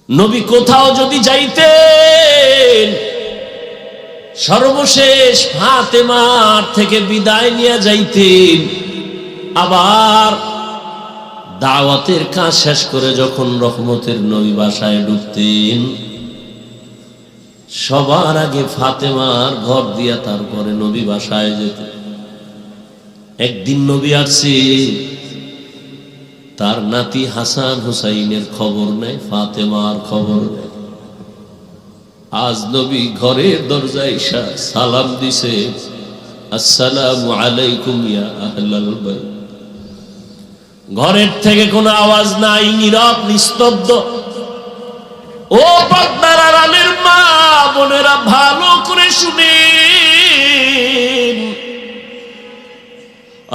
নবী কোথাও যদি যাইতেন সর্বশেষ ফাতেমার থেকে বিদায় নিয়ে যাইতেন, আবার দাওয়াতের কাজ শেষ করে যখন রহমতের নবী বাসায় ঢুকতেন সবার আগে ফাতেমার ঘর দিয়া তারপরে নবী বাসায় যেতেন। একদিন নবী আসছে, তার নাতি হাসান হুসাইনের খবর নেই, ফাতেমার খবর নেই। আজ নবী ঘরের দরজায় সালাম দিছে, আসসালামু আলাইকুম ইয়া আহলাল বাইত। ঘরের থেকে কোনো আওয়াজ নাই, নীরব নিস্তব্ধ। ও পর্দার আড়ালের মা বোনেরা ভালো করে শুনেন,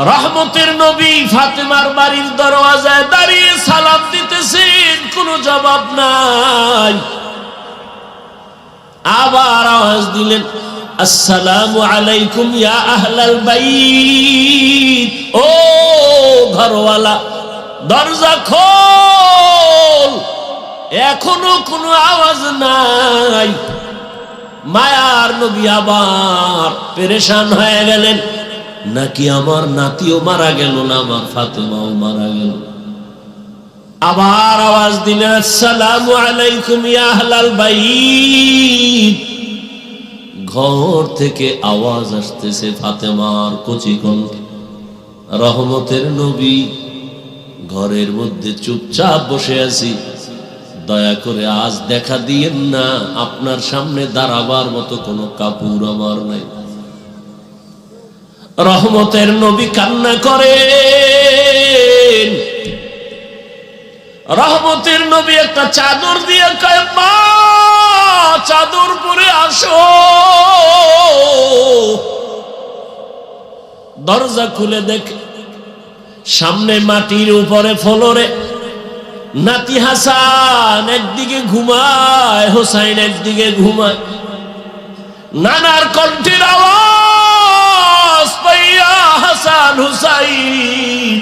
রহমতের নবী ফাতেমার বাড়ির দরওয়াজায় দাঁড়িয়ে সালাম দিতেছেন, কোনো জবাব নাই। আবার আওয়াজ দিলেন, আসসালামু আলাইকুম ইয়া আহলাল বাইত। ও ঘরওয়ালা, দরজা খোল। এখনো কোনো আওয়াজ নাই। মায়ার নবী আবার পেরেশান হয়ে গেলেন, নাকি আমার নাতিও মারা গেল, না আমার ফাতেমাও মারা গেল। আবার আওয়াজ দিলেন, আসসালামু আলাইকুম ইয়া আহলাল বাইত। ঘর থেকে আওয়াজ আসতেছে ফাতেমার কচি কণ্ঠ। রহমতের নবী, ঘরের মধ্যে চুপচাপ বসে আছি, দয়া করে আজ দেখা দিয়েন না, আপনার সামনে দাঁড়াবার মতো কোনো কাপড় আমার নাই। রহমতের নবী কান্না করেন। রহমতের নবী একটা চাদর দিয়ে কয়, মা চাদর পরে আসো। দরজা খুলে দেখে সামনে মাটির উপরে ফ্লোরে নাতি হাসান একদিকে ঘুমায়, হোসাইন একদিকে ঘুমায়। নানার কণ্ঠের আওয়াজ পাইয়া হাসান হুসাইন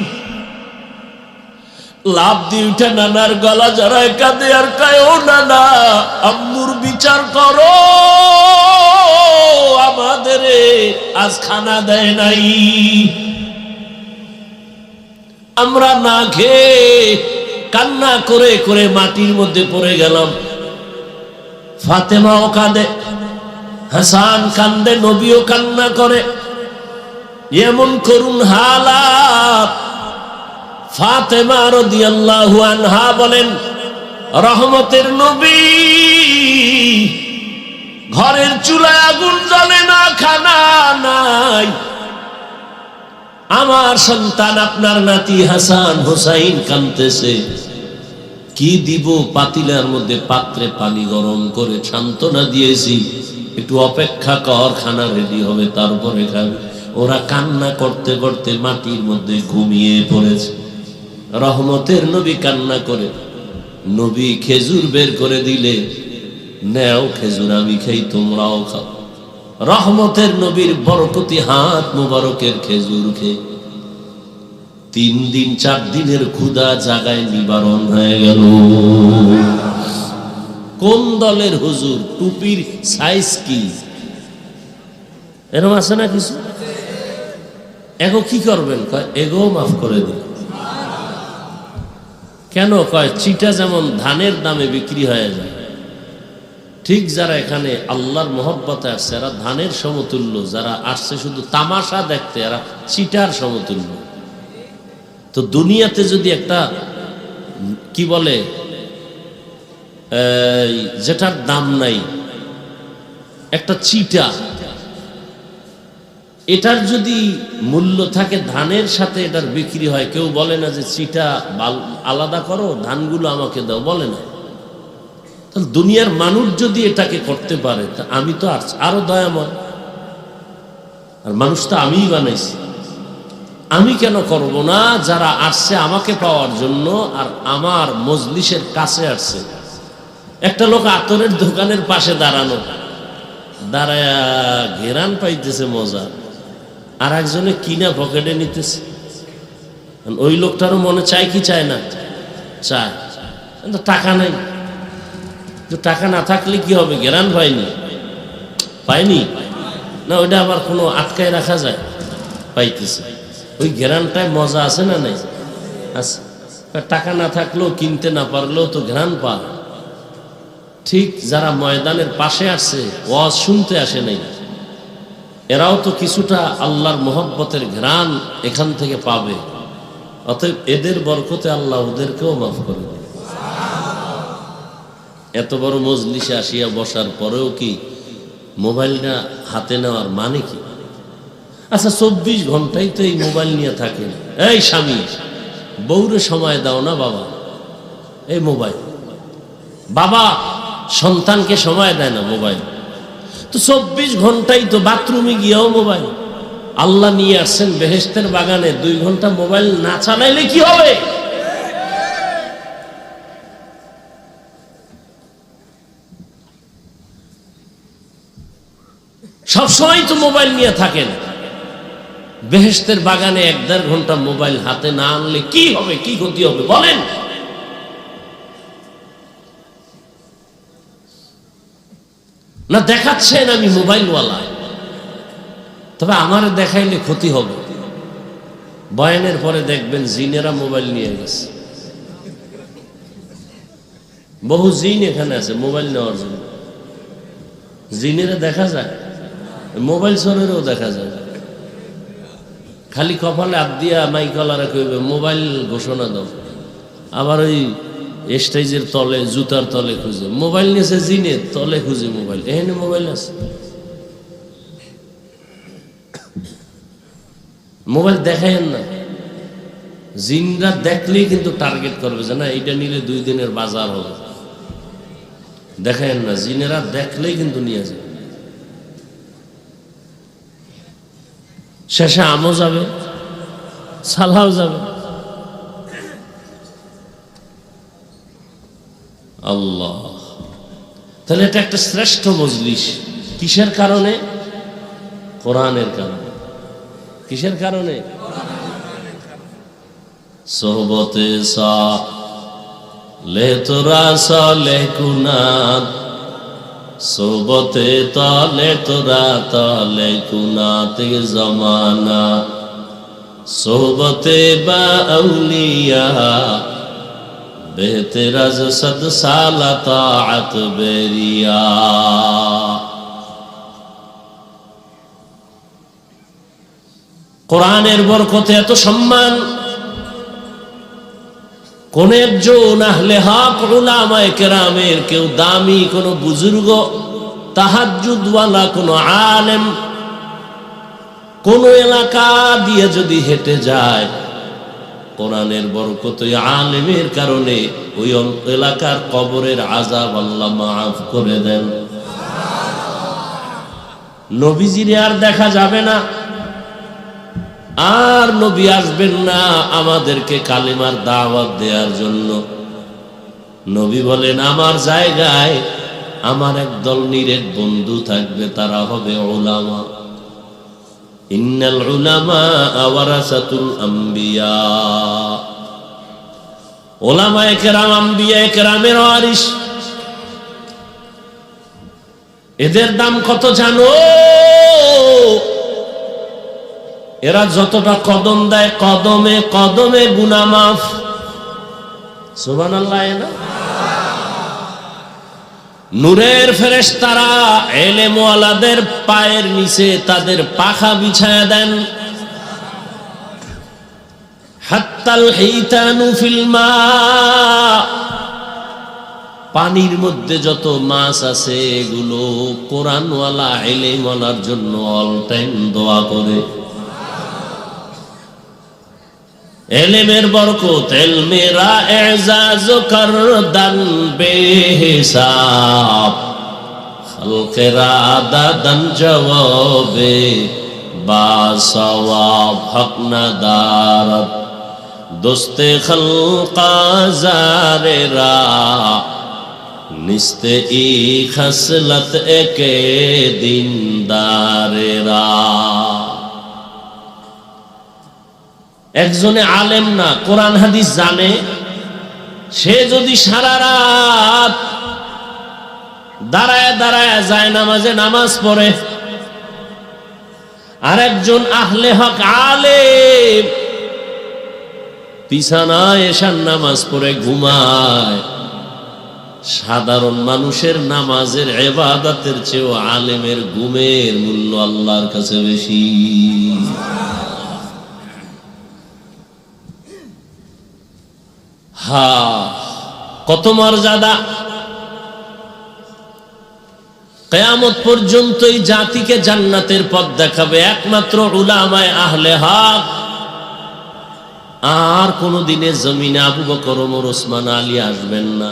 লাফ দিয়ে উঠে নানার গলা জড়ায় কাঁদে আর কয়, ও নানা, আম্মুর বিচার করো, আমাদের আজ খানা দেয় নাই, আমরা না খেয়ে কান্না করে করে মাটির মধ্যে পড়ে গেলাম। ফাতেমাও কাঁদে, হাসান কান্দে, নবীও কান্না করে। এমন করুন হালাত। ফাতেমা রাদিয়াল্লাহু আনহা বলেন, রহমতের নবী ঘরের চুলায় আগুন জ্বলে না, খানা নাই। আমার সন্তান আপনার নাতি হাসান হুসাইন কাঁদতেছে, কি দিব? পাতিলার মধ্যে পাত্রে পানি গরম করে সান্ত্বনা দিয়েছি, একটু অপেক্ষা কর, খানা রেডি হবে তারপরে খাবে। ওরা কান্না করতে করতে মাটির মধ্যে ঘুমিয়ে পড়েছে। রহমতের নবী কান্না করে, নবী খেজুর বের করে দিলে, নেও খেজুর, আমি খাই, তোমরাও খাও। রহমতের নবীর বরকতি হাত মুবারকের খেজুর খেয়ে 3 দিন 4 দিনের ক্ষুধা জাগায় নিবারণ হয়ে গেল। কোন দলের হুজুর? টুপির সাইজ কি এরকম আছে না কিছু? এগো কি করবেন? কয় এগো মাফ করে দিন। কেন? কয় চিটা যেমন ধানের দামে বিক্রি হয়ে যায়, ঠিক যারা এখানে আল্লাহর মহব্বতে আসছে এরা ধানের সমতুল্য, যারা আসছে শুধু তামাশা দেখতে এরা চিটার সমতুল্য। তো দুনিয়াতে যদি একটা কি বলে যেটার দাম নাই, একটা চিটা, এটার যদি মূল্য থাকে ধানের সাথে এটার বিক্রি হয়, কেউ বলে না যে চিটা আলাদা করো, ধানগুলো আমাকে দাও, বলে না। তাহলে দুনিয়ার মানুষ যদি এটাকে করতে পারে, তা আমি তো আরো দয়াময়। আর মানুষ তো আমিই বানাইছি, আমি কেন করব না? যারা আসছে আমাকে পাওয়ার জন্য আর আমার মজলিসের কাছে আসছে। একটা লোক আতরের দোকানের পাশে দাঁড়ানো, দাঁড়ায় ঘেরান পাইতেছে মজা, আর একজনে কিনা পকেটে নিতেছে। ওই লোকটারও মনে চায় কি চায় না? চায়, কিন্তু টাকা নাই। তো টাকা না থাকলে কি হবে, ঘেরান পাইনি না, ওইটা আবার কোনো আটকায় রাখা যায়, পাইতেছে। ওই ঘেরানটায় মজা আছে না নাই? আছে। টাকা না থাকলেও, কিনতে না পারলেও তো ঘেরান পা। ঠিক যারা ময়দানের পাশে আসছে, ওয়াজ শুনতে আসে নাই, এরাও তো কিছুটা আল্লাহর মোহব্বতের ঘ্রাণ এখান থেকে পাবে। অতএব এদের বরকতে আল্লাহ ওদেরকেও মাফ করে দেবে। এত বড় মজলিসে আসিয়া বসার পরেও কি মোবাইলটা হাতে নেওয়ার মানে কি? আচ্ছা, 24 ঘন্টাই তো এই মোবাইল নিয়ে থাকেন। এই স্বামী, বউরে সময় দাও না বাবা, এই মোবাইল। বাবা সন্তানকে সময় দেয় না, মোবাইল। তো 24 ঘন্টাই তো বাথরুমে গিয়েও মোবাইল। আল্লাহ নিয়ে আসছেন বেহেশতের বাগানে, 2 ঘন্টা মোবাইল না চালাইলে কি হবে? সবসময় তো মোবাইল নিয়ে থাকেন। বেহেশতের বাগানে 1-1.5 ঘন্টা মোবাইল হাতে না আনলে কি হবে, কি ক্ষতি হবে বলেন? না দেখাচ্ছেন আমি মোবাইলওয়ালা, তবে আমার দেখাইলে ক্ষতি হবে। বয়ানের পরে দেখবেন জিনেরা মোবাইল নিয়ে গেছে। বহু জিন এখানে আছে মোবাইল নেওয়ার জন্য। জিনেরা দেখা যায়, মোবাইল চোরেরও দেখা যায়। খালি কপালে হাত দিয়া মাইকলারা কইবে মোবাইল ঘোষণা দাও, আবার ওই স্টেজের তলে, জুতার তলে খুঁজে মোবাইল নিয়েছে, জিনের তলে খুঁজে মোবাইল। এখানে মোবাইল আছে, মোবাইল দেখাইন না। জিনরা দেখলেই কিন্তু টার্গেট করবে যে না, এইটা নিলে 2 দিনের বাজার হবে। দেখাইন না, জিনেরা দেখলেই কিন্তু নিয়ে যাবে। শেষে আমও যাবে, সালাও যাবে। আল্লাহ, তাহলে এটা একটা শ্রেষ্ঠ মজলিস। কিসের কারণে? কোরআনের কারণে। কিসের কারণে? সোহবতে সালে তোরা সালে কুনাত, সোহবতে তালে তোরা তালে কুনাতে জমানা, সোহবতে বা আউলিয়া বেহতেরাজ সদ সালা তাআত বেরিয়া। কোরআনের বরকতে এত সম্মান, কোন একজন আহলে হক উলামায়ে কেরামের কেউ দামি কোন বুজুর্গ, তাহাজ্জুদওয়ালা কোন আলেম কোন এলাকা দিয়ে যদি হেঁটে যায়, কোরআনের বরকতে আলেমের কারণে ওই এলাকার কবরের আযাব আল্লাহ মাফ করে দেন। নবীজিরে আর দেখা যাবে না, আর নবী আসবেন না আমাদেরকে কালিমার দাওয়াত দেওয়ার জন্য। নবী বলেন আমার জায়গায় আমার একদল নিরেট বন্ধু থাকবে, তারা হবে উলামা। ইন্নাল উলামা ওয়ারাসাতুল আম্বিয়া। উলামায়ে কেরাম আম্বিয়ায়ে কেরামের ওয়ারিস। এদের দাম কত জানো? এরা যতটা কদম দেয়, কদমে কদমে গুনাহ মাফ। সুবহানাল্লাহ। না নূরের ফেরেশতারা ইলম ওয়ালাদের পায়ের নিচে তাদের পাখা বিছায়া দেন। হাত্তাল হিতানু ফিল মা, পানির মধ্যে যত মাছ আছে এগুলো কোরআনওয়ালা ইলম ওয়ালার জন্য অল টাইম দোয়া করে। এলেমের বরকত, এলমেরা এজাজ করদান বেহিসাব, খালকেরা দাদান জবাবে বা সওয়াব, হক না দারত দোস্তে খলকা জারেরা, নিস্তে ই খসলত একে দিনদারেরা। একজনে আলেম না, কোরআন হাদিস জানে, সে যদি সারা রাত দাঁড়ায় দাঁড়ায় যায় নামাজে নামাজ পড়ে। আরেকজন আহলে হক আলেম বিছানায় এশার নামাজ পড়ে ঘুমায়। সাধারণ মানুষের নামাজের ইবাদতের চেয়েও আলেমের ঘুমের মূল্য আল্লাহর কাছে বেশি। কত মর্যাদা! কিয়ামত পর্যন্ত এই জাতিকে জান্নাতের পথ দেখাবে একমাত্র উলামায়ে আহলে হক। আর কোনদিনে জমিনে আবু বকর, ওমর, ওসমান, আলী আসবেন না।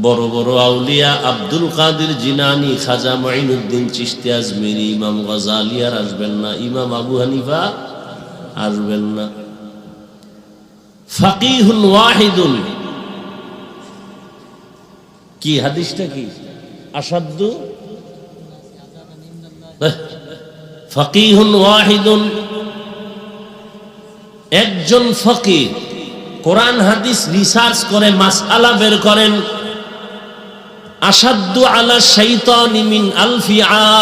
বড় বড় আউলিয়া আব্দুল কাদের জিলানী, খাজা মুঈনুদ্দিন চিশতি আজমিরি, ইমাম গাজ্জালী আর আসবেন না। ইমাম আবু হানিফা আসবেন না। ফাকিহুন ওয়াহিদুন, কি হাদিসটা কি? আসাদ্দু ফাকিহুন ওয়াহিদুন, একজন ফকিহ কোরআন হাদিস রিসার্চ করে মাসআলা বের করেন। আসাদ্দু আলা শাইতানি মিন আলফি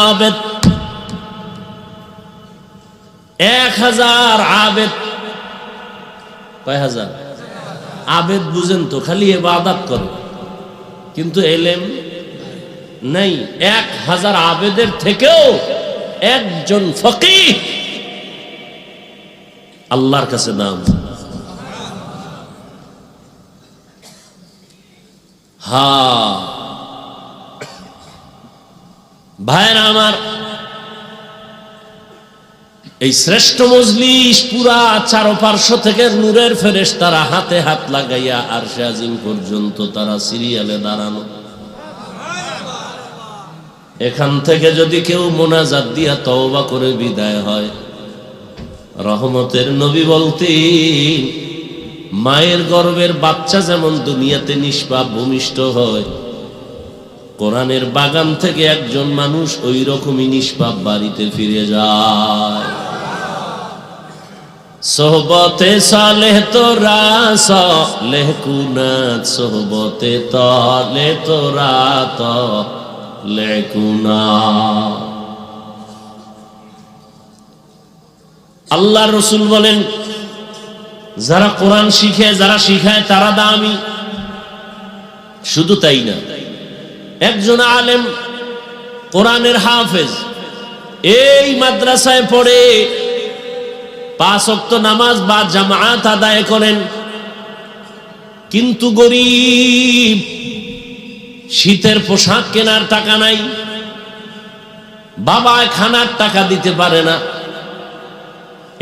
আবেদ, 1000 আবেদ। কয় হাজার আবেদ? বুঝেন তো, খালি ইবাদত করে কিন্তু এলেম নাই। 1000 আবেদের থেকেও একজন ফকিহ আল্লাহর কাছে দাম। ভাইরা আমার, এই শ্রেষ্ঠ মজলিস পুরা চারপার্শ্ব থেকে নূরের ফেরেশতারা হাতে হাত লাগাইয়া আরশে আজিম পর্যন্ত তারা সিরিয়ালে দাঁড়ানো। এখান থেকে যদি কেউ মোনাজাত দিয়া তওবা করে বিদায় হয়, রহমতের নবী বলতেন, মায়ের গর্ভের বাচ্চা যেমন দুনিয়াতে নিষ্পাপ ভূমিষ্ঠ হয়, কোরআনের বাগান থেকে একজন মানুষ ওই রকমই নিষ্পাপ বাড়িতে ফিরে যায়। সোহবতে সালেহ তোরা সালেহ কুনাত, সোহবতে তালে তোরা তালে কুনাত। আল্লাহর রাসূল বলেন, যারা কোরআন শিখে, যারা শিখায় তারা দামি। শুধু তাই না, একজন আলেম কোরআনের হাফেজ এই মাদ্রাসায় পড়ে 5 ওয়াক্ত নামাজ বা জামাত আদায় করেন, কিন্তু গরিব, শীতের পোশাক কেনার টাকা নাই, বাবা খানার টাকা দিতে পারে না।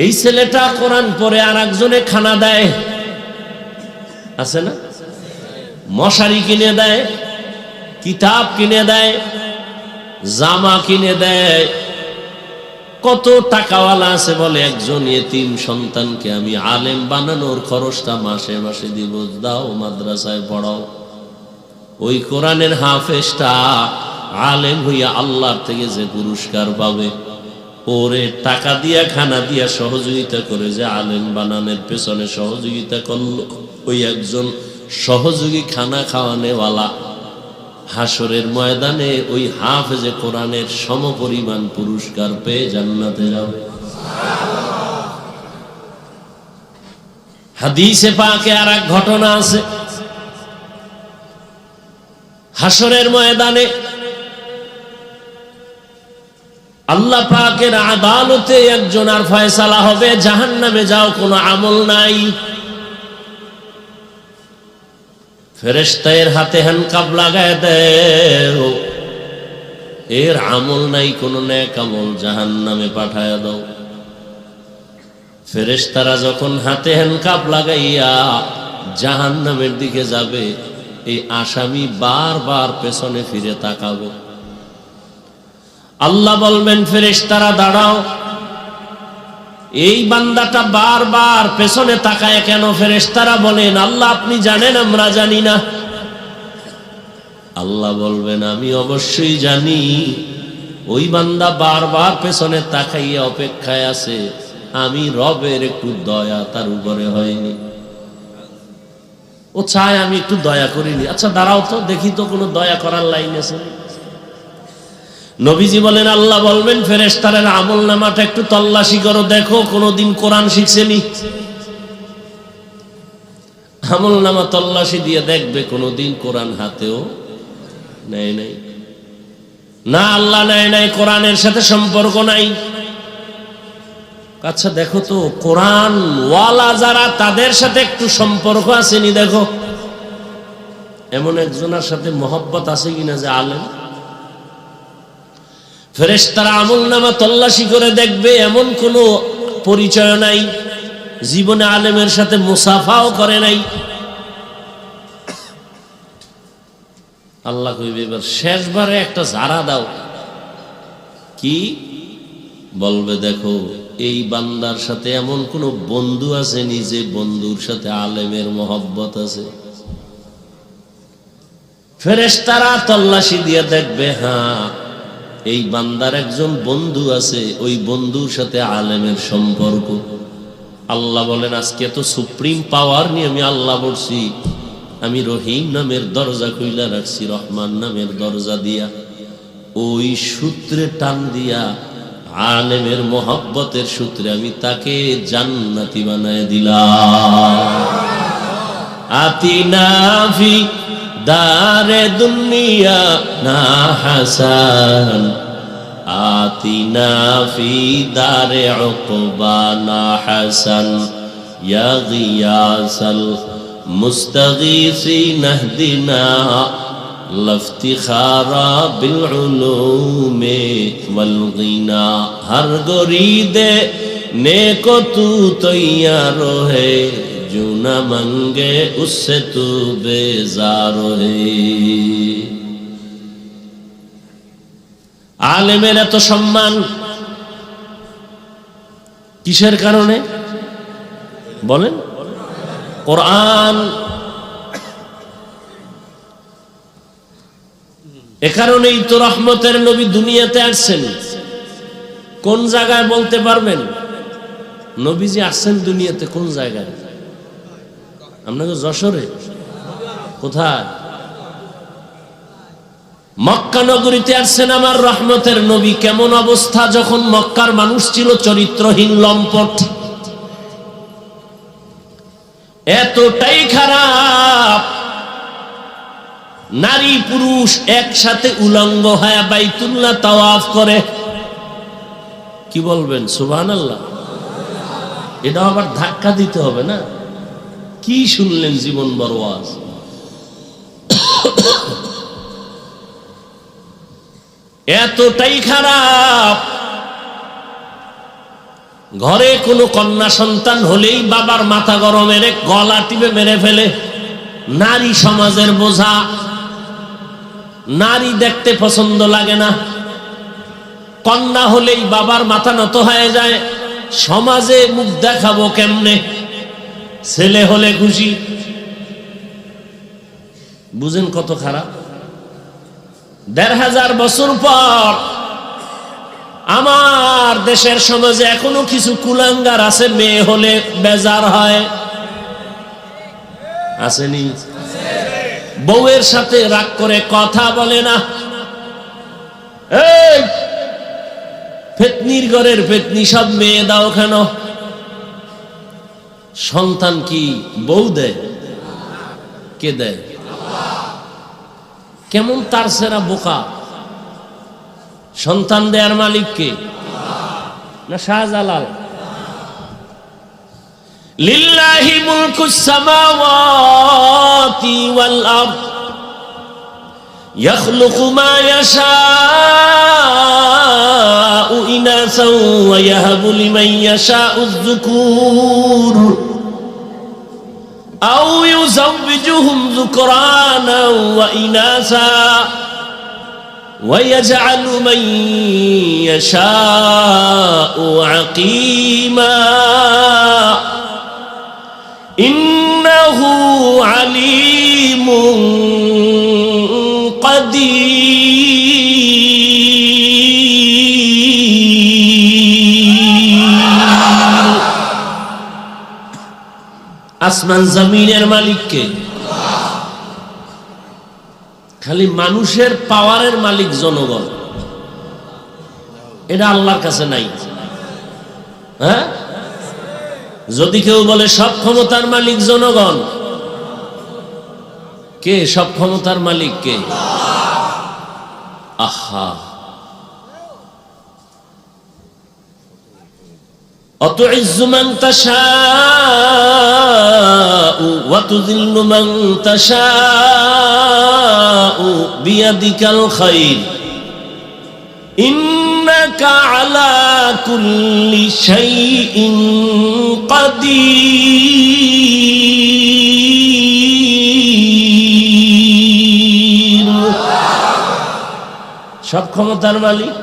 এই ছেলেটা কোরআন পড়ে আর একজনে খানা দেয়, আছে না? মশারি কিনে দেয়, কিতাব কিনে দেয়, জামা কিনে দেয়। কত টাকাওয়ালা আছে বলে, একজন ইতিম সন্তানকে আমি আলেম বানানোর খরচটা মাসে মাসে দিব, দাও মাদ্রাসায় পড়াও। ওই কোরআনের হাফেজটা আলেম হইয়া আল্লাহর থেকে যে পুরস্কার পাবে, ওরে টাকা দিয়া খানা দিয়া সহযোগিতা করে যে আলেম বানানোর পেছনে সহযোগিতা করলো, ওই একজন সহযোগী খানা খাওয়ানেওয়ালা হাসরের ময়দানে ওই হাফেজে কোরআনের সমপরিমাণ পুরস্কার পেয়ে জান্নাতে যাবে। হাদিসে পাকে আর এক ঘটনা আছে, হাসরের ময়দানে আল্লাহ পাকের আদালতে একজনের ফয়সালা হবে, জাহান্নামে যাও, কোনো আমল নাই। ফেরেশতা এর হাতে হ্যান্ডকাপ লাগায় দেও, এর আমল নাই, কোনো নেক আমল, জাহান্নামে পাঠায় দাও। ফেরেশতারা যখন হাতে হ্যান্ডকাপ লাগাইয়া জাহান্নামের দিকে যাবে, এই আসামি বারবার পেছনে ফিরে তাকাবে। আল্লাহ বলবেন, ফেরেশতারা দাঁড়াও, এই বান্দাটা বারবার পেছনে তাকায় কেন? ফেরেশতারা বলেন, আল্লাহ আপনি জানেন, আমরা জানি না। আল্লাহ বলবেন, আমি অবশ্যই জানি। ওই বান্দা বারবার পেছনে তাকাইয়া অপেক্ষায় আছে, আমি রবের একটু দয়া তার উপরে হয়নি। ও চায় আমি একটু দয়া করিনি, আচ্ছা দাঁড়াও তো দেখি তো কোনো দয়া করার লাইন আছে। নবীজি বলেন, আল্লাহ বলবেন ফেরেশতাদের আমল নামাটা একটু তল্লাশি করো, দেখো কোনোদিন কোরআন শিখছেনি। আমল নামা তল্লাশি দিয়ে দেখবে কোনোদিন কোরআন হাতেও নেয় নাই। না, আল্লাহ নেয় নাই, কোরআনের সাথে সম্পর্ক নাই। আচ্ছা দেখো তো কোরআন ওয়ালা যারা, তাদের সাথে একটু সম্পর্ক আসেনি দেখো। এমন একজনের সাথে মহব্বত আছে কিনা যে আলেম। ফেরেশতারা আমল নামা তল্লাশি করে দেখবে, এমন কোনো পরিচয় নাই, জীবনে আলেমের সাথে মুসাফাও করে নাই। আল্লাহ কইবে এবার শেষবারে একটা ঝাড়া দাও। কি বলবে? দেখো এই বান্দার সাথে এমন কোন বন্ধু আছে, নিজে বন্ধুর সাথে আলেমের মহব্বত আছে। ফেরেশতারা তল্লাশি দিয়ে দেখবে, হ্যাঁ এই বান্দার একজন বন্ধু আছে, ওই বন্ধুর সাথে আলেমের সম্পর্ক। আল্লাহ বলেন আজকে তো সুপ্রিম পাওয়ার নিয়ে আমি আল্লাহ বলছি, আমি রহিম নামের দরজা খুইলা রাখছি, রহমান নামের দরজা দিয়া ওই সূত্রে টান দিয়া আলেমের মহব্বতের সূত্রে আমি তাকে জান্নাতি বানায় দিলাম। আতিনা ফি দারে দুনিয়া না হাসান, আতিনা ফি দারে উকবা না হাসান, ইয়া গিয়াসাল মুস্তাগীসিন ইহদিনা লফতিখারা বিল উলুমে ওয়াল গিনা। হর গরিদে নেকো তু তৈয়ার হে, जो न मंगे उससे तू बेजार है। আলেমের এত সম্মান কিসের কারণে বলেন? কোরআন। এ কারণেই তো রহমতের নবী দুনিয়াতে আসছেন। কোন জায়গায় বলতে পারবেন নবীজি আসছেন দুনিয়াতে? কোন জায়গায়? আপনাকে যশোরে? কোথায়? মক্কা নগরীতে আসছেন আমার রহমতের নবী। কেমন অবস্থা যখন মক্কার মানুষ ছিল চরিত্রহীন, লম্পট, এতটাই খারাপ, নারী পুরুষ একসাথে উলঙ্গ হয়ে বাইতুল্লাহ তাওয়াফ করে। কি বলবেন সুবহানাল্লাহ? এটা আবার ধাক্কা দিতে হবে না? কি শুনলেন জীবন বড় ওয়াজ। এতটাই খারাপ, ঘরে কোনো কন্যা সন্তান হলেই বাবার মাথা গরমের গলা টিপে মেরে ফেলে। নারী সমাজের বোঝা, নারী দেখতে পছন্দ লাগে না। কন্যা হলেই বাবার মাথা নত হয়ে যায়, সমাজে মুখ দেখাবো কেমনে। ছেলে হলে খুশি। বুঝেন কত খারাপ। ১৫০০ বছর পর আমার দেশের সমাজে এখনো কিছু কুলাঙ্গার আছে, মেয়ে হলে বেজার হয়। আসেনি? বউয়ের সাথে রাগ করে কথা বলে না। এই ফেতনির ঘরের ফেতনি সব মেয়ে দাও কেন? সন্তান কি বউ দেয়? কে দেয়? কেমন তার সেরা বোকা। সন্তান দেয়ার মালিক কে? না শাহজালাল? লিল্লাহি মুলকুস সামাওয়াতি ওয়াল আরদ ইয়াখলুকু মা ইয়াশাউ ইনাসাও ওয়া ইয়াহাবু লিমান ইয়াশাউ আয-যুকুর আও ইউযাওবিজুহুম যুকরানা ওয়া ইনাসা ওয়া ইয়াজআলু মান ইয়াশাউ আকিমা ইন্নাহু আলিমুন কাদির। আসমান জমিনের মালিক কে? খালি মানুষের পাওয়ারের মালিক জনগণ, এটা আল্লাহর কাছে নাই। হ্যাঁ, যদি কেউ বলে সব ক্ষমতার মালিক জনগণ, কে সব ক্ষমতার মালিক? কে? আহা, أتعز من تشاء وتذل من تشاء بيدك الخير إنك على كل شيء قدير। সব ক্ষমতার মালিক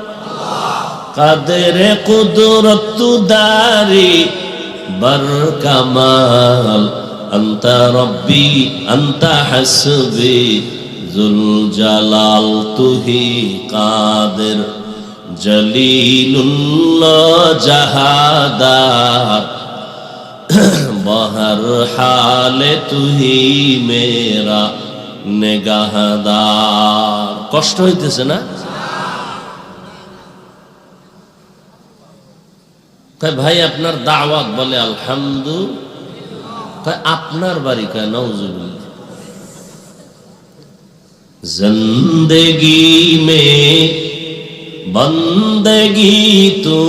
কাদের কুদরত দারি বর কামাল আনতা রব্বি আনতা হাসবি জুল জালাল তুহি কাদের জলিলুল্লাহ জাহাদার বহর হালে তুহি মেরা নেগাহদার। কষ্ট হইতেছে না? ভাই আপনার দাওয়াত, বলে আলহামদুলিল্লাহ। আপনার বাড়ি কয় নাউজুবিল্লাহ। জিন্দেগি মে বন্দগি তু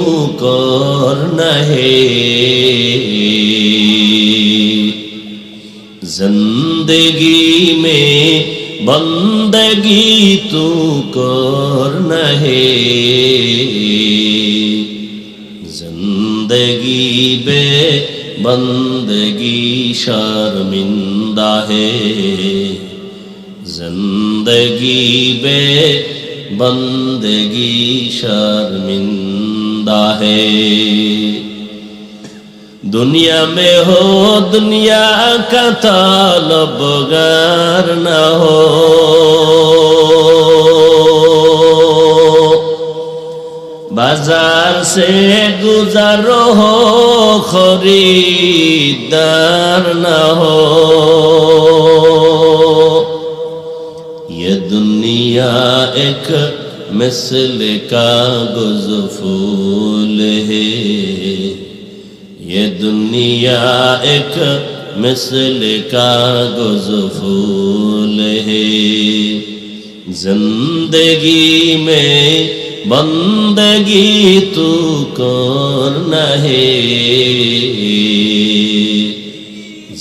করনা হে, জিন্দেগি মে বন্দগি তু করনা হে, जिंदगी बे बंदगी शर्मिंदा है, जिंदगी बे बंदगी शर्मिंदा है। दुनिया में हो दुनिया का तलबगार न हो, बाजार से गुजारो हो खरीदार न हो। ये दुनिया एक मिसल कागज फूल है, ये दुनिया एक मिसल कागज फूल है। जिंदगी में बंदगी तू करना है,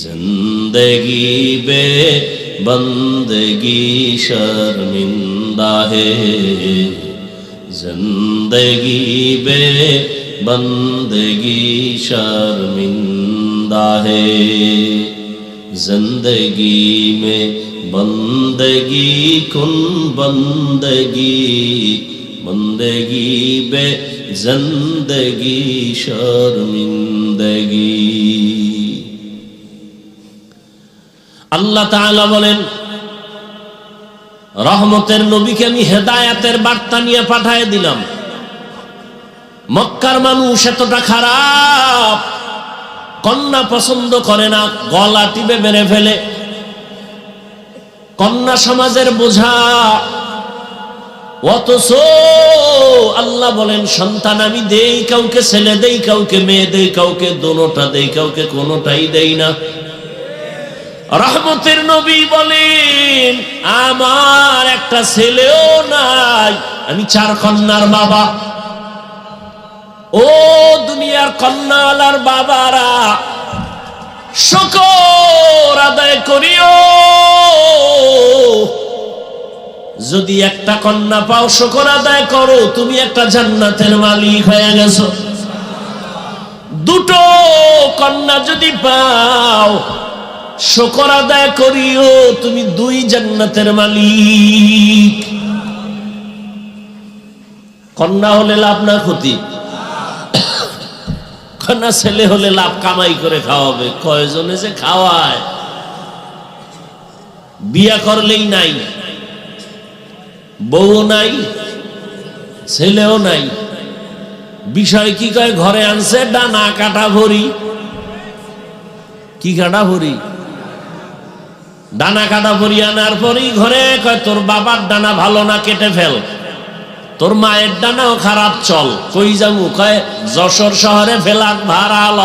जिंदगी बे बंदगी शर्मिंदा है, जिंदगी बे बंदगी शर्मिंदा है। जिंदगी में बंदगी कुन बंदगी, बंदगी बे जिंदगी शर्मिंदगी। আল্লাহ তাআলা বলেন, রহমতের নবীকে আমি হেদায়েতের বার্তা নিয়ে পাঠিয়ে দিলাম। মক্কার মানুষ এতটা খারাপ, কন্যা পছন্দ করে না, গলা টিপে মেরে ফেলে। কন্যা সমাজের বোঝা। অথচ আল্লাহ বলেন, সন্তান আমি দেই, কাউকে ছেলে দেই, কাউকে মেয়ে দেই, কাউকে দোনোটা দেই, কাউকে কোনোটাই দেই না। রহমতের নবী বলেন, আমার একটা ছেলেও নাই, আমি 4 কন্যার বাবা। ও দুনিয়ার কন্যাওয়ালার বাবারা, শুকর আদায় করিও। যদি একটা কন্যা পাও, শুকর আদায় করো, তুমি একটা জান্নাতের মালিক হয়ে গেছো। 2 কন্যা যদি পাও, শুকর আদায় করিও, তুমি 2 জান্নাতের মালিক। কন্যা হলে লাভ না ক্ষতি? কন্যা ছেলে হলে লাভ, কামাই করে খাওয়াবে। কয়জনে যে খাওয়ায়, বিয়া করলেই নাই, বউ নাই, ছেলেও নাই। বিষয় কি কয়, ঘরে আনছে ডানা কাটা ভরি। কি কাটা ভরি? ডানা কাটা ভরি আনার পরই ঘরে কয় তোর বাবার ডানা ভালো না, কেটে ফেল। তোর মায়ের ডানাও খারাপ, চল। কই যামু? কয় যশোর শহরে ফেলাক ভাড়া ল।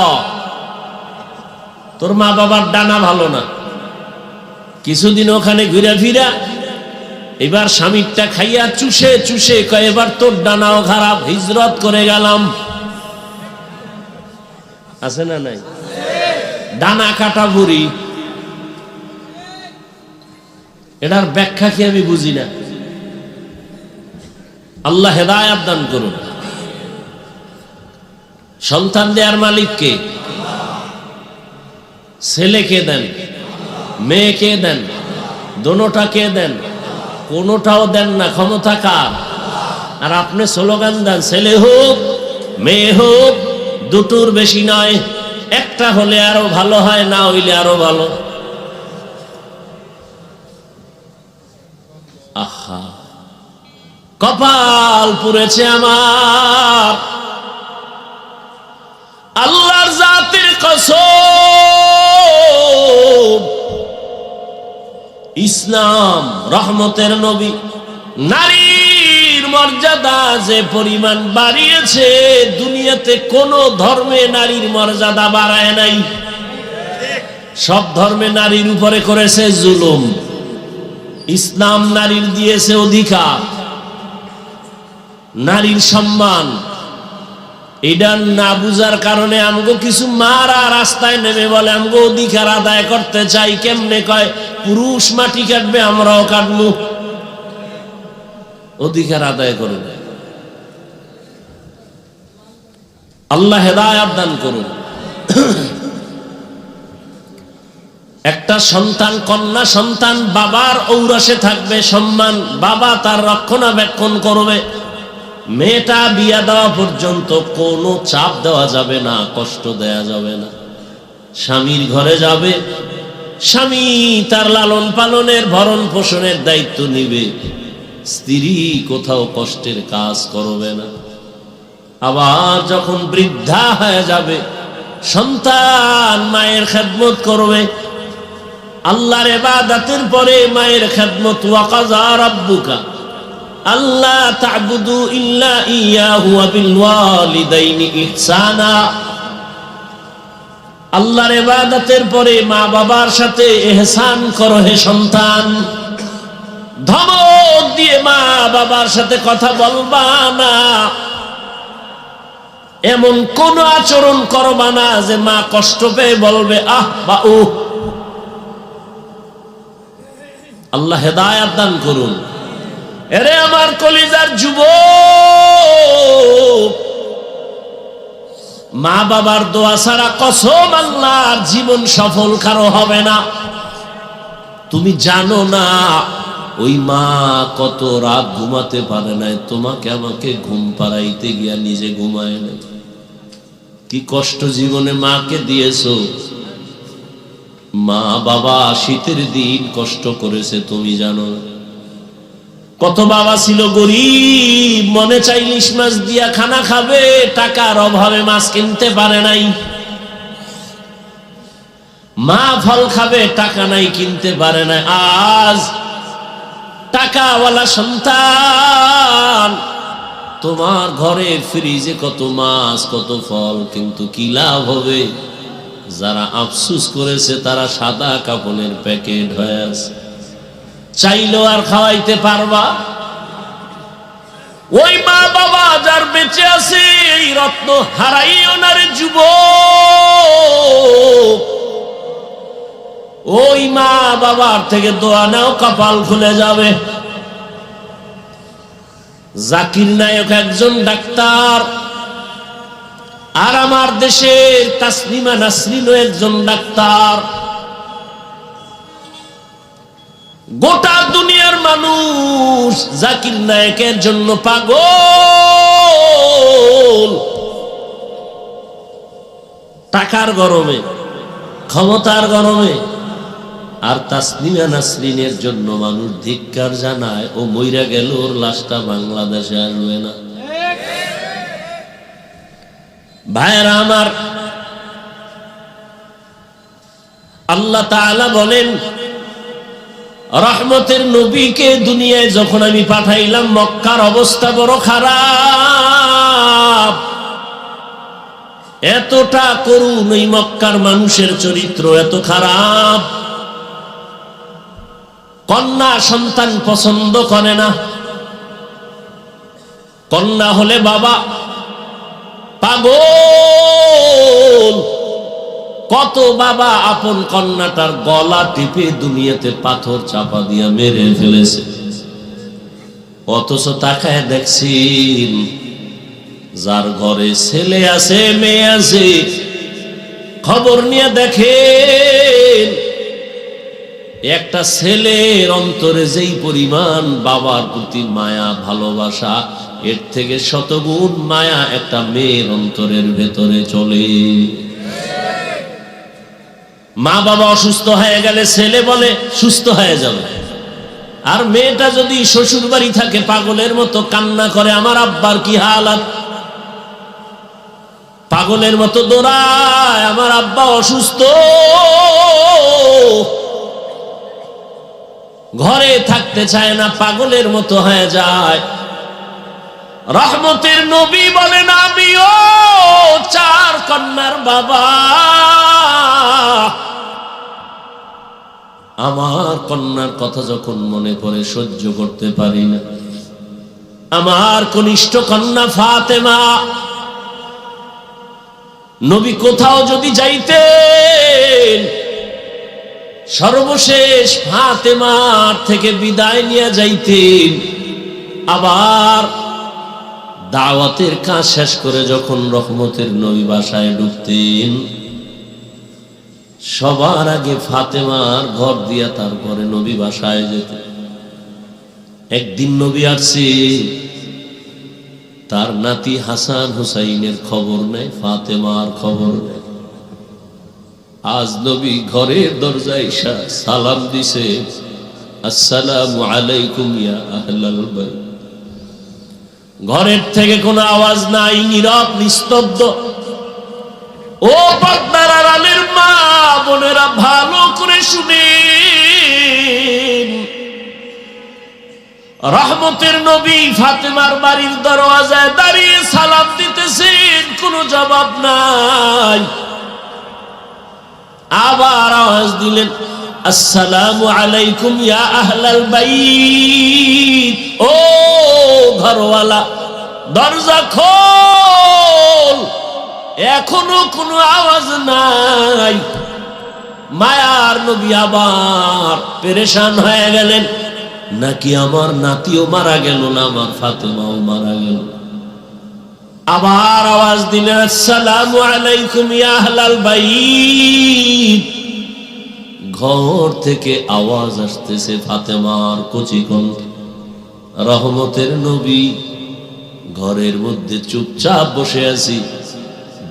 তোর মা বাবার ডানা ভালো না। কিছুদিন ওখানে ঘুরে ফিরা এবার স্বামীরটা খাইয়া চুষে চুষে কয় এবার তোর ডানাও খারাপ, হিজরত করে গেলাম। আছে না নাই? ডানা কাটা বুড়ি, এটার ব্যাখ্যা কি আমি বুঝি না। আল্লাহ হেদায়েত দান করুন। সন্তান দেওয়ার মালিক কে? ছেলেকে দেন, মেয়েকে দেন, দোনোটাকে দেন, কোনোটাও দেন না, ক্ষমতা কার? আর আপনি স্লোগান দেন ছেলে হোক মেয়ে হোক, দুটোর বেশি নয়, একটা হলে আরো ভালো হয়, না হইলে আরো ভালো। আহা, কপাল পুড়েছে আমার। আল্লাহর জাতের কসম, ইসলাম রহমতের নবী নারীর মর্যাদা যে পরিমাণ বাড়িয়েছে, দুনিয়াতে কোন ধর্মে নারীর মর্যাদা বাড়ায় নাই। সব ধর্মে নারীর উপরে করেছে জুলুম, ইসলাম নারীর দিয়েছে অধিকার, নারীর সম্মান। এটা না বুঝার কারণে আমগো কিছু মারা রাস্তায় নেমে বলে আমগো অধিকার আদায় করতে চাই। কেমনে? কয় পুরুষ মাটি কাটবে, আমরাও কাটবো। অধিকার আদায় করে দেয়। আল্লাহ হেদায়েত দান করুন। একটা সন্তান, কন্যা সন্তান বাবার ঔরসে থাকবে, সম্মান, বাবা তার রক্ষণাবেক্ষণ করবে। মেয়েটা বিয়া দেওয়া পর্যন্ত কোনো চাপ দেওয়া যাবে না, কষ্ট দেয়া যাবে না। স্বামীর ঘরে যাবে, স্বামী তার লালন পালনের ভরণ পোষণের দায়িত্ব নিবে, স্ত্রী কোথাও কষ্টের কাজ করবে না। আবার যখন বৃদ্ধা হয়ে যাবে, সন্তান মায়ের খেদমত করবে। আল্লাহর ইবাদতের পরে মায়ের খেদমত। ওয়া কাযা রাব্বুকা আল্লা তা'বুদু ইল্লা ইয়াহু ওয়া বিল ওয়ালিদাইনি ইহসানা। আল্লাহর ইবাদতের পরে মা বাবার সাথে ইহসান করো হে সন্তান। ধমক দিয়ে মা বাবার সাথে কথা বলবা না, এমন কোন আচরণ করবা না যে মা কষ্ট পেয়ে বলবে আহ বা উহ। আল্লাহ হেদায়েত দান করুন। এরে আমার কলিজার যুবক, মা বাবার দোয়া ছাড়া কসম আল্লাহর জীবন সফল কারো হবে না। তুমি জানো না ওই মা কত রাত ঘুমাতে পারে নাই, তোমাকে আমাকে ঘুম পাড়াইতে গিয়া নিজে ঘুমায় নাই। কি কষ্ট জীবনে মাকে দিয়েছো। মা বাবা শীতের দিন কষ্ট করেছে, তুমি জানো। কত বাবা ছিল গরিব, মনে চাই ইলিশ মাছ দিয়া খানা খাবে, টাকার অভাবে মাছ কিনতে পারে নাই। মা ফল খাবে, টাকা নাই, কিনতে পারে না। আজ টাকাওয়ালা সন্তান, তোমার ঘরে ফ্রিজে কত মাছ কত ফল, কিন্তু কি লাভ হবে? যারা আফসুস করেছে তারা সাদা কাপড়ের প্যাকেট হয়ে আছে। চাইলেও আর খাওয়াইতে পারবা? ওই মা বাবা যার বেঁচে আছে, এই রত্ন হারাইও না রে যুবক। ওই মা বাবার থেকে দোয়া নাও, কপাল খুলে যাবে। জাকির নায়ক একজন ডাক্তার, আর আমার দেশের তাসলিমা নাসরিনও একজন ডাক্তার। গোটা দুনিয়ার মানুষ জাকির নায়কের জন্য পাগল। টাকার গরমে, ক্ষমতার গরমে। আর তাসলিমা নাসরিনের জন্য মানুষ ধিক্কার জানায়। ও মইরা গেল, ওর লাশটা বাংলাদেশে আসবে না। ভাইরা আমার, আল্লাহ তাআলা বলেন রহমতের নবীকে দুনিয়ায় যখন আমি পাঠাইলাম, মক্কার অবস্থা বড় খারাপ। এতটা করুণ এই মক্কার মানুষের চরিত্র, এত খারাপ। কন্যা সন্তান পছন্দ করে না। কন্যা হলে বাবা পাগল। কত বাবা আপন কন্যাটার গলা টিপে দুনিয়াতে পাথর চাপা দিয়া মেরে ফেলেছে। অথচ তাকায় দেখছেন, যার ঘরে ছেলে আছে মেয়ে আছে, খবর নিয়ে দেখেন একটা ছেলের অন্তরে যেই পরিমাণ বাবার প্রতি মায়া ভালোবাসা, এর থেকে শতগুণ মায়া একটা মেয়ের অন্তরের ভেতরে চলে। মা বাবা অসুস্থ হয়ে গেলে ছেলে বলে সুস্থ হয়ে যাবে, আর মেয়েটা যদি শ্বশুর বাড়ি থাকে পাগলের মতো কান্না করে, আমার আব্বার কি হালাত, পাগলের মতো দৌড়ায়, আমার আব্বা অসুস্থ, ঘরে থাকতে চায় না, পাগলের মতো হয়ে যায়। রহমতের নবী বলেন, আমিও 4 কন্যার বাবা, আমার কন্যার কথা যখন মনে পড়ে সহ্য করতে পারি না। আমার কনিষ্ঠ কন্যা ফাতেমা, নবী কোথাও যদি যাইতেন, সর্বশেষ ফাতেমার থেকে বিদায় নিয়ে যাইতেন। আবার দাওয়াতের কাজ শেষ করে যখন রহমতের নবী বাসায় ঢুকতেন, সবার আগে ফাতেমার ঘর দিয়া তারপরে নবী বাসায় যেতেন। একদিন নবী আসছে, তার নাতি হাসান হুসাইনের খবর নেই, ফাতেমার খবর নেই। আজ নবী ঘরের দরজায় সালাম দিছে, আসসালামু আলাইকুম ইয়া আহলাল বাইত। ঘরের থেকে কোনো আওয়াজ নাই, নীরব নিস্তব্ধ। ও পর্দার আড়ালের মা বোনেরা, ভালো করে শুনেন, রহমতের নবী ফাতেমার বাড়ির দরওয়াজায় দাঁড়িয়ে সালাম দিতেছেন, কোনো জবাব নাই। আবার আওয়াজ দিলেন, আসসালামু আলাইকুম ইয়া আহলাল বাইত। ও ঘরওয়ালা, দরজা খোল। এখনো কোনো আওয়াজ নাই। মায়ার নবী আবার পেরেশান হয়ে গেলেন, নাকি আমার নাতিও মারা গেল না, আমার ফাতেমাও মারা গেল। আবার আওয়াজ দিলেন, আসসালামু আলাইকুম ইয়া আহলাল বাইত। ঘর থেকে আওয়াজ আসতেছে ফাতেমার কচি কণ্ঠে। রহমতের নবী, ঘরের মধ্যে চুপচাপ বসে আছি,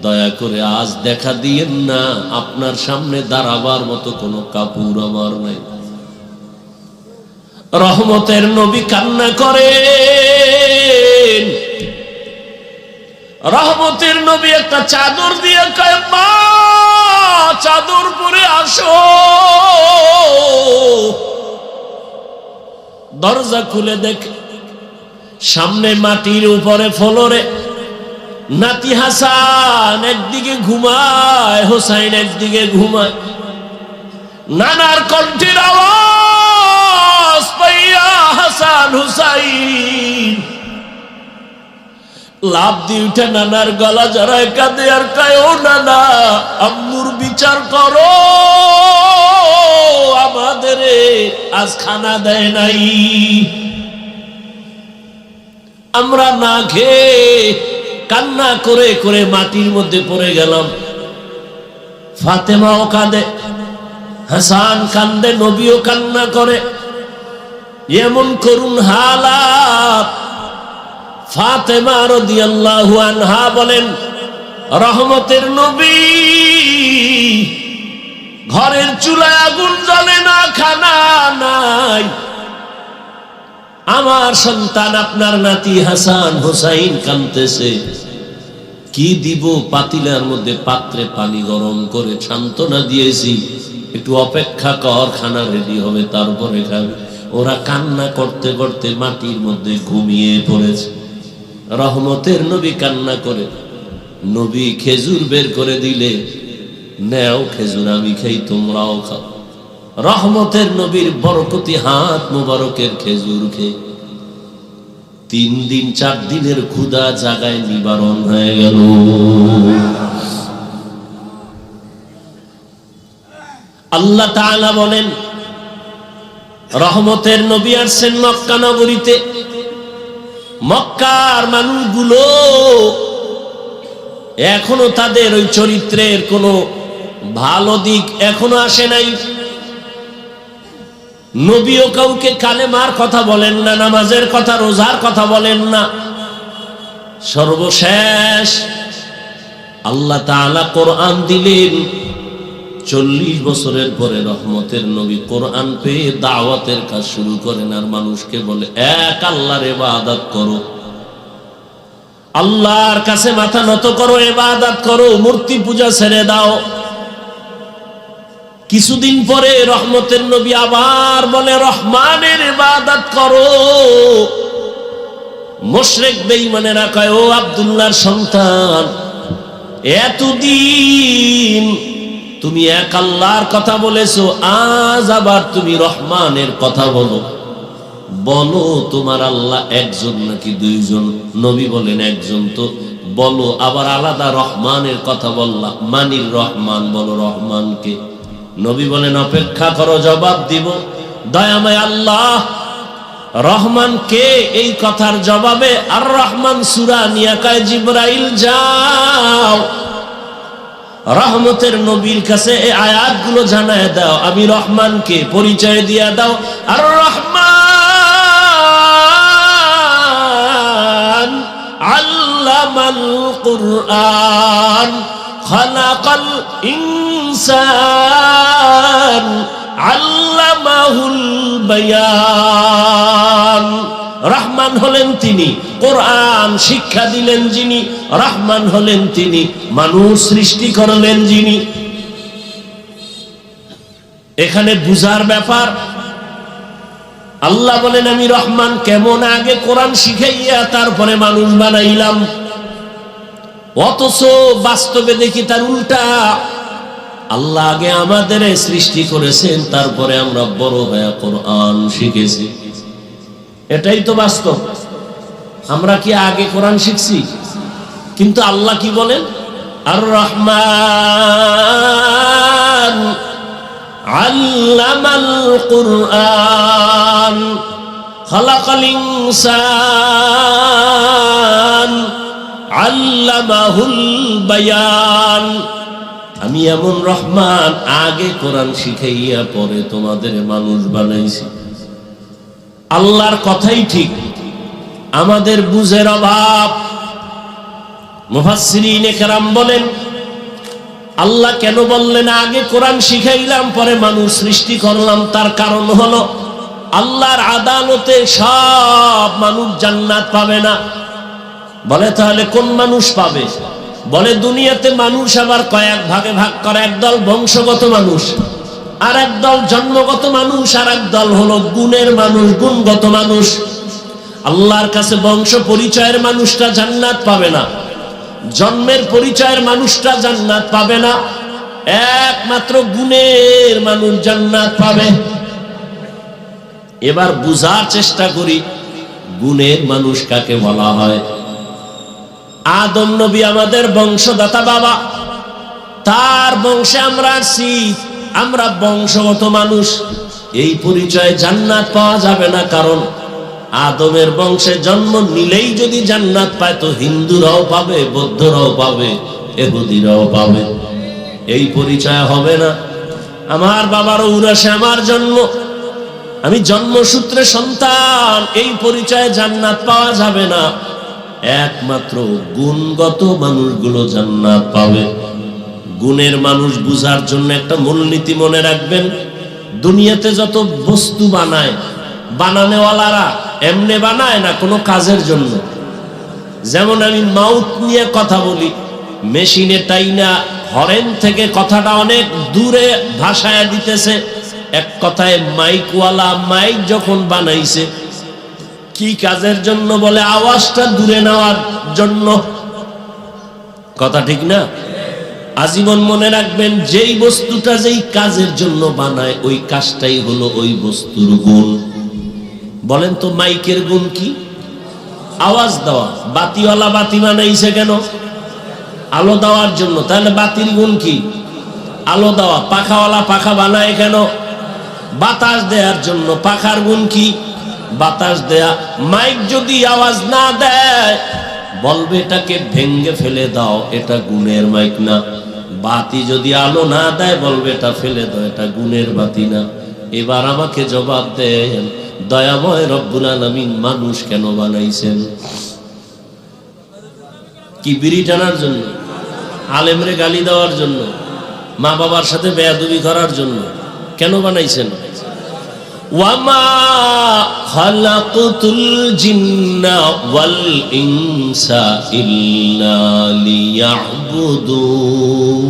দয়া করে আজ দেখা দিয়েন না, আপনার সামনে দাঁড়াবার মতো কোনো কাপড় আমার নাই। রহমতের নবী কান্না করেন। রহমতের নবী একটা চাদর দিয়ে কয়, মা চাদর পরে আসো। দরজা খুলে দেখে সামনে মাটির উপরে ফ্লোরে নাতি হাসান একদিকে ঘুমায়, হোসাইন একদিকে ঘুমায়। নানার কণ্ঠের আওয়াজ পাইয়া হাসান হুসাইন লাভ দিয়ে উঠে নানার গলা জড়ায় কাঁদে আর কয়, ও নানা, আম্মুর বিচার করো, আমাদের আজ খানা দেয় নাই, আমরা না খেয়ে কান্না করে করে মাটির মধ্যে পড়ে গেলাম। ফাতেমাও কাঁদে, হাসান কান্দে, নবীও কান্না করে। এমন করুণ হালাত। ফাতেমা রাদিয়াল্লাহু আনহা বলেন, রহমতের নবী, ঘরের চুলায় আগুন জ্বলে না, খানা নাই, আমার সন্তান আপনার নাতি হাসান হুসাইন কাঁদতেছে, কি দিব পাতিলার মধ্যে পাত্রে পানি গরম করে সান্ত্বনা দিয়েছি, একটু অপেক্ষা কর, খানা রেডি হবে তারপরে খাবে। ওরা কান্না করতে করতে মাটির মধ্যে ঘুমিয়ে পড়েছে। রহমতের নবী কান্না করে, নবী খেজুর বের করে দিলে, নেও খেজুর, আমি খাই তোমরাও খাও। রহমতের নবীর বরকতি হাত মুবারকের খেজুর খেয়ে 3 দিন 4 দিনের ক্ষুধা জাগায় নিবারণ হয়ে গেল। আল্লাহ তাআলা বলেন, রহমতের নবী আসছেন মক্কা নগরীতে। মক্কার মানুষগুলো এখনো তাদের ওই চরিত্রের কোনো ভালো দিক এখনো আসে নাই। নবীও কাউকে কালেমার কথা বলেন না, নামাজের কথা, রোজার কথা বলেন না। সর্বশেষ আল্লাহ তাআলা কোরআন দিলেন। 40 বছরের পরে রহমতের নবী কোরআন পেয়ে দাওয়াতের কাজ শুরু করেন, আর মানুষকে বলে এক আল্লাহর ইবাদত করো, আল্লাহর কাছে মাথা নত করো, ইবাদত করো, মূর্তি পূজা ছেড়ে দাও। কিছুদিন পরে রহমতের নবী আবার বলে রহমানের ইবাদত করো। মুশরিক বেঈমানেরা কয়, ও আব্দুল্লাহর সন্তান, এতদিন তুমি এক আল্লাহর কথা বলেছো, আজ আবার তুমি রহমানের কথা বলো। বলো তোমার আল্লাহ একজন নাকি 2 জন? নবী বলেন একজন। তো বলো আবার আলাদা রহমানের কথা বললা, মানির রহমান, বলো রহমানকে। নবী বলেন অপেক্ষা করো, জবাব দিব। দয়াময় আল্লাহ রহমান কে? এই কথার জবাবে আর রহমান সূরা নিয়ে কয়, জিবরাইল যাও রহমতের নবীর কাছে এই আয়াতগুলো জানায় দাও, আমি রহমানকে পরিচয় দিয়া দাও। আর রহমান আল্লামাল কুরআন খালাকাল ইনসান আল্লামাহুল বায়ান। রহমান হলেন তিনি, কোরআন শিক্ষা দিলেন যিনি। রহমান হলেন তিনি, মানুষ সৃষ্টি করলেন যিনি। এখানে বুঝার ব্যাপার। আল্লাহ বলেন আমি রহমান, কেমন? আগে কোরআন শিখাইয়া তারপরে মানুষ বানাইলাম। অথচ বাস্তবে দেখি তার উল্টা। আল্লাহ আগে আমাদের সৃষ্টি করেছেন, তারপরে আমরা বড় হয়ে কোরআন শিখেছি। এটাই তো বাস্তব। আমরা কি আগে কোরআন শিখছি? কিন্তু আল্লাহ কি বলেন? আর রহমান আল্লামাল কুরআন খালাকাল ইনসান আল্লামাহুল বায়ান। আমি এমন রহমান, আগে কোরআন শিখাইয়া পরে তোমাদের মানুষ বানাইছি। আল্লাহর কথাই ঠিক, আমাদের বুঝের অভাব। মুফাসসিরিনে কেরাম বলেন, আল্লাহ কেন বললেন আগে কোরআন শিখাইলাম পরে মানুষ সৃষ্টি করলাম? তার কারণ হলো আল্লাহর আদালতে সব মানুষ জান্নাত পাবে না। বলে তাহলে কোন মানুষ পাবে? বলে দুনিয়াতে মানুষ আবার কয়েক ভাগে ভাগ করে। একদল বংশগত মানুষ, আর একদল জন্মগত মানুষ, আর একদল হলো গুণের মানুষ, গুণগত মানুষ। আল্লাহর কাছে বংশ পরিচয়ের মানুষটা জান্নাত পাবে না, জন্মের পরিচয়ের মানুষটা জান্নাত পাবে না, একমাত্র গুণের মানুষ জান্নাত পাবে। এবার বুঝার চেষ্টা করি গুণের মানুষ কাকে বলা হয়। আদম নবী আমাদের বংশদাতা বাবা, তার বংশে আমরা আসছি, আমরা বংশগত মানুষ। এই পরিচয়ে জান্নাত পাওয়া যাবে না, কারণ আদমের বংশে জন্ম নিলেই যদি জান্নাত পায় তো হিন্দুরাও পাবে, বৌদ্ধরাও পাবে, ইহুদিরাও পাবে। এই পরিচয় হবে না। আমার বাবার ঔরসে আমার জন্ম, আমি জন্মসূত্রে সন্তান, এই পরিচয়ে জান্নাত পাওয়া যাবে না। একমাত্র গুণগত মানুষগুলো জান্নাত পাবে। গুণের মানুষ বুঝার জন্য একটা মূলনীতি মনে রাখবেন, দুনিয়াতে যত বস্তু বানায়, বানানেওয়ালারা এমনি বানায় না কোনো কাজের জন্য। যেমন আমি মাউথ নিয়ে কথা বলি, মেশিনে টাইনা হরেন থেকে কথাটা অনেক দূরে ভাষায় দিতেছে। এক কথায় মাইকওয়ালা মাইক যখন বানাইছে কি কাজের জন্য? বলে আওয়াজটা দূরে নেওয়ার জন্য। কথা ঠিক না? আজীবন মনে রাখবেন, যেই বস্তুটা যেই কাজের জন্য বানায় ওই কাজটাই হলো ওই বস্তুর গুণ। বলেন তো মাইকের গুণ কি? আওয়াজ দেওয়া। বাতিওয়ালা বাতি বানাইছে কেন? আলো দেওয়ার জন্য। তাহলে বাতির গুণ কি? আলো দেওয়া। পাখাওয়ালা পাখা বানায় কেন? বাতাস দেওয়ার জন্য। পাখার গুণ কি? বাতাস দেয়া। মাইক যদি আওয়াজ না দেয় বলবে এটাকে ভেঙ্গে ফেলে দাও, এটা গুণের মাইক না। বাতি যদি আলো না দেয় বলবে এটা ফেলে দাও, এটা গুণের বাতি না। এবার আমাকে জবাব দেন, দয়াময় রব্বুল আলামিন মানুষ কেন বানাইছেন? কি বিড়ি টানার জন্য? আলেমরে গালি দেওয়ার জন্য? মা বাবার সাথে বেয়াদবি করার জন্য? কেন বানাইছেন? ওয়ামা খালাকতুল জিন্না ওয়াল ইনসা ইল্লা লিয়াবুদুন।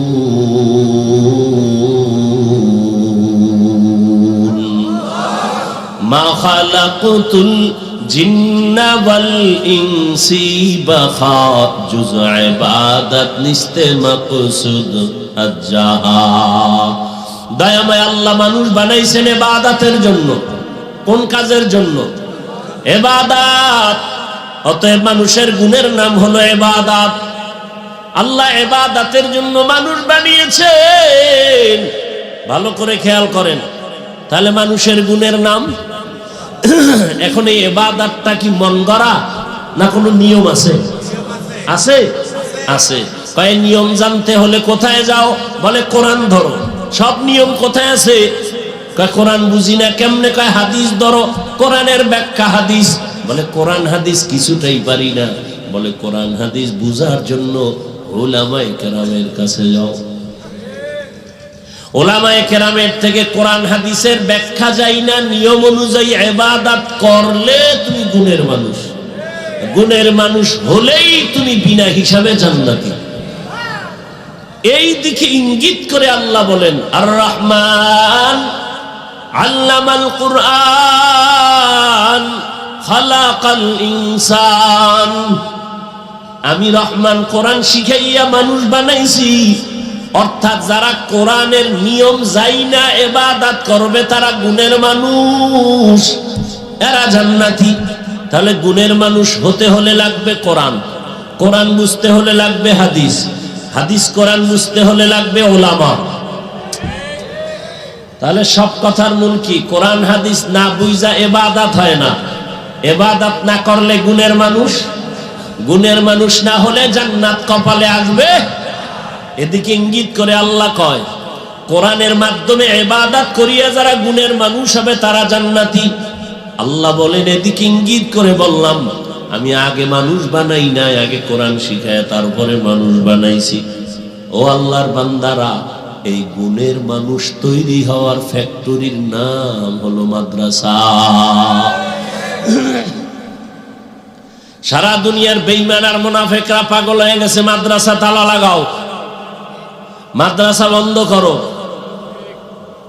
মা খালাকতুল জিন্না ওয়াল ইনসি বাখা জুজ ইবাদত নিস্তে মাকসুদ আজ্জাহা। দয়াময় আল্লাহ মানুষ বানাইছেন ইবাদতের জন্য। কোন কাজের জন্য? ইবাদত। অতএব মানুষের গুণের নাম হলো ইবাদত। আল্লাহ ইবাদতের জন্য মানুষ বানিয়েছেন। ভালো করে খেয়াল করেন, তাহলে মানুষের গুণের নাম। এখন এই ইবাদতটা কি মন গড়া না কোনো নিয়ম আছে? আছে, আছে। কয় নিয়ম জানতে হলে কোথায় যাও? বলে কোরআন ধরো। সব নিয়ম কোথায় আছে? কোরআন বুঝি না কেমনে? কয় হাদিস ধরো, কোরআনের ব্যাখ্যা হাদিস। বলে কোরআন হাদিস কিছুটাই পারি না। বলে কোরআন হাদিস বুঝার জন্য উলামায়ে কেরামের কাছে যাও। উলামায়ে কেরামের থেকে কোরআন হাদিসের ব্যাখ্যা যাই না, নিয়ম অনুযায়ী ইবাদত করলে তুমি গুণের মানুষ। গুণের মানুষ হলেই তুমি বিনা হিসাবে জান্নাতি। এই দিকে ইঙ্গিত করে আল্লাহ বলেন, আর রহমান আল্লামাল কুরআন খালাকাল ইনসান। আমি রহমান কোরআন শিখাইয়া মানুষ বানাইছি। অর্থাৎ যারা কোরআনের নিয়ম যাই না ইবাদত করবে তারা গুণের মানুষ, এরা জান্নাতি। তাহলে গুণের মানুষ হতে হলে লাগবে কোরআন, কোরআন বুঝতে হলে লাগবে হাদিস, হাদিস কোরআন বুঝতে হলে লাগবে ওলামা। তাহলে সব কথার মূল কি? কোরআন হাদিস না বুঝা ইবাদত হয় না। ইবাদত না করলে গুণের মানুষ, গুণের মানুষ না হলে জান্নাত কপালে আসবে। এদিকে ইঙ্গিত করে আল্লাহ কয়, কোরআনের মাধ্যমে ইবাদত করিয়া যারা গুণের মানুষ হবে তারা জান্নাতি। আল্লাহ বলেন, এদিকে ইঙ্গিত করে বললাম আমি আগে মানুষ বানাই নাই, আগে কোরআন শিখায় তারপরে মানুষ বানাইছি। ও আল্লাহর বান্দারা, এই গুণের মানুষ তৈরি হওয়ার ফ্যাক্টরির নাম হলো মাদ্রাসা। সারা দুনিয়ার বেঈমান আর মুনাফিকরা পাগল হয়ে গেছে, মাদ্রাসা তালা লাগাও, মাদ্রাসা বন্ধ করো।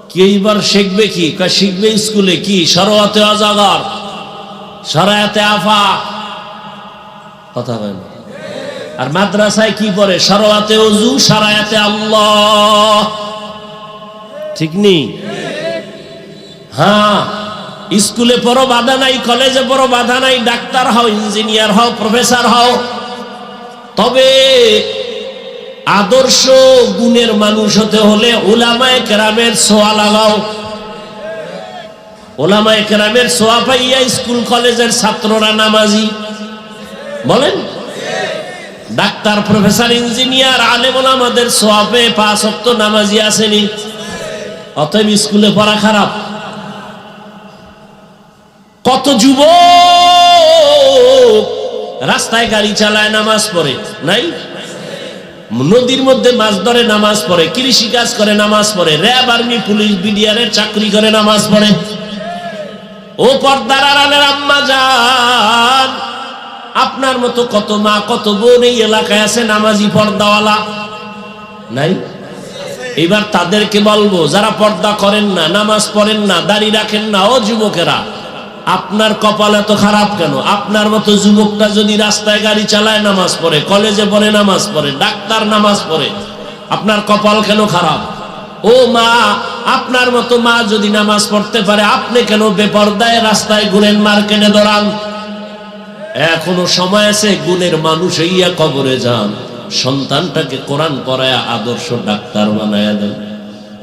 কি এইবার শিখবে কি? শিখবে স্কুলে কি? সরায়াতে আজাগার, সরায়াতে আফা। কথা বলেন। আর মাদ্রাসায় কি পড়ে? সরায়াতে ওযু, সরায়াতে আল্লাহ। ঠিক নেই? হ্যাঁ, স্কুলে পড়ো বাধা নাই, কলেজে পড়ো বাধা নাই, ডাক্তার হও, ইঞ্জিনিয়ার হও, প্রফেসর হও। তবে আদর্শ গুণের মানুষ হতে হলে উলামায়ে কেরামের ছোঁয়া লাগাও। উলামায়ে কেরামের ছোঁয়া পাইয়া স্কুল কলেজের ছাত্ররা নামাজি। বলেন, ডাক্তার, প্রফেসর, ইঞ্জিনিয়ার, আলেম ওলামাদের ছোঁয়া পেয়ে 5 ওয়াক্ত নামাজি আসেনি। অতএব স্কুলে পড়া খারাপ। কত যুবক রাস্তায় গাড়ি চালায়, নামাজ পড়ে নাই? নদীর মধ্যে মাছ ধরে নামাজ পড়ে, কৃষি কাজ করে নামাজ পড়ে, র্যাব, আর্মি, পুলিশ, বিডিআরের চাকরি করে নামাজ পড়ে। ও পর্দার আড়ালের আম্মা জান, আপনার মতো কত মা কত বোন এই এলাকায় আছে নামাজি পর্দাওয়ালা নাই? এবার তাদেরকে বলবো, যারা পর্দা করেন না, নামাজ পড়েন না, দাড়ি রাখেন না, ও যুবকেরা, আপনার কপাল এত খারাপ কেন? আপনার মতো যুবকটা যদি রাস্তায় গাড়ি চালায় নামাজ পড়ে, কলেজে পড়ে নামাজ পড়ে, ডাক্তার নামাজ পড়ে, আপনার কপাল কেন খারাপ? ও মা, আপনার মতো মা যদি নামাজ পড়তে পারে, আপনি কেন বেপরদায় রাস্তায় ঘুরেন, মার্কেটে দৌড়ান? এখনো সময় আছে, গুণের মানুষ হইয়া কবরে যান, সন্তানটাকে কোরআন পড়ায়া আদর্শ ডাক্তার বানায়া দেন।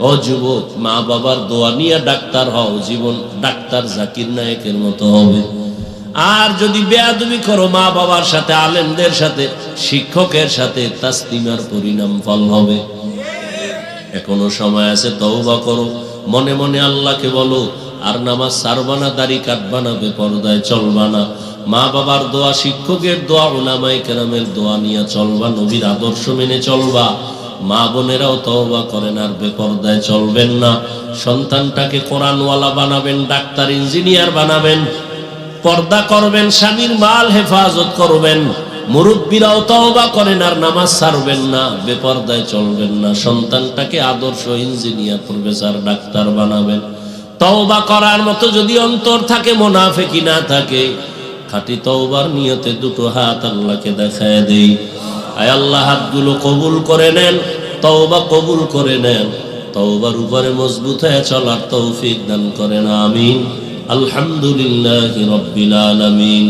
ও যুবক, মা বাবার দোয়া নিয়ে ডাক্তার হও, জীবন ডাক্তার জাকির নায়েকের মতো হবে। আর যদি বেয়াদবি করো মা বাবার সাথে, আলেমদের সাথে, শিক্ষকের সাথে, তাসলিমার পরিণাম ফল হবে। এখনো সময় আছে, তওবা করো, মনে মনে আল্লাহকে বলো, আর নামাজ ছাড়বা না, দাড়ি কাটবা না, বেপরদায় চলবা না, মা বাবার দোয়া, শিক্ষকের দোয়া, উলামায়ে কেরামের দোয়া নিয়ে চলবা, নবীর আদর্শ মেনে চলবা। মা বোনেরাও তওবা করেন, আর বেপরদায় চলবেন না। সন্তানটাকে কোরআনওয়ালা বানাবেন, ডাক্তার ইঞ্জিনিয়ার বানাবেন, পর্দা করবেন, স্বামীর মাল হেফাজত করবেন। মুরব্বীরাও তওবা করেন, আর নামাজ ছাড়বেন না, বেপরদায় চলবেন না। সন্তানটাকে আদর্শ ইঞ্জিনিয়ার, প্রফেসর, ডাক্তার বানাবেন। তওবা করার মতো যদি অন্তর থাকে, মুনাফিকি না থাকে, খাঁটি তওবার নিয়তে দুটো হাত আল্লাহকে দেখায় দেই। আয় আল্লাহ, হাতগুলো কবুল করে নেন, তওবা কবুল করে নেন, তওবার উপরে মজবুত হয়ে চলার তৌফিক দান করেন, আমিন। আলহামদুলিল্লাহি রাব্বিল আলামিন।